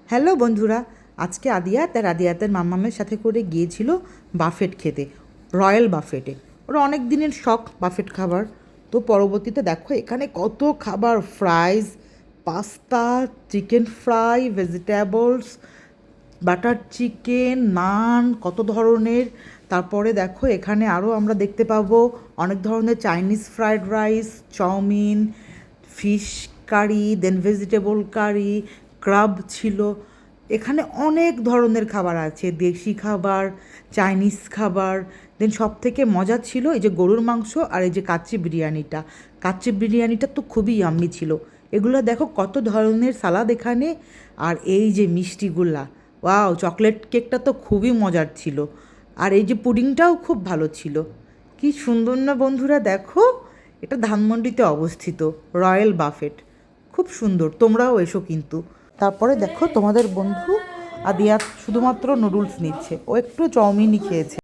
Hello বন্ধুরা, আজকে আদিয়াত আর আদিয়াতের মাম্মামের সাথে করে গিয়েছিল বাফেট খেতে, রয়্যাল বাফেটে। ওরা অনেক দিনের শখ বাফেট খাবার। তো পরবর্তীতে দেখো এখানে কত খাবার, fries, pasta, chicken fry, vegetables, butter chicken, naan, কত ধরনের। তারপরে দেখো এখানে আরও আমরা দেখতে পাবো অনেক ধরনের Chinese fried rice, chowmein, fish curry, then vegetable curry, crab ছিল। এখানে অনেক ধরনের খাবার আছে, দেশি খাবার, চাইনিজ খাবার। দেন সব থেকে মজা ছিল এই যে গরুর মাংস আর এই যে কাচ্চি বিরিয়ানিটা। কাচ্চি বিরিয়ানিটা তো খুবই ইয়াম্মি ছিল। এগুলো দেখো কত ধরনের সালাদ এখানে। আর এই যে মিষ্টিগুলা, ওয়াও, চকলেট কেকটা তো খুবই মজার ছিল। আর এই যে পুডিংটাও খুব ভালো ছিল। কি সুন্দর না বন্ধুরা, দেখো এটা ধানমন্ডিতে অবস্থিত রয়্যাল বাফেট। খুব সুন্দর, তোমরাও এসো কিন্তু। তারপরে দেখো তোমাদের বন্ধু আদিয়া শুধুমাত্র নুডলস নিচ্ছে, ও একটু চাউমিনই খেয়েছে।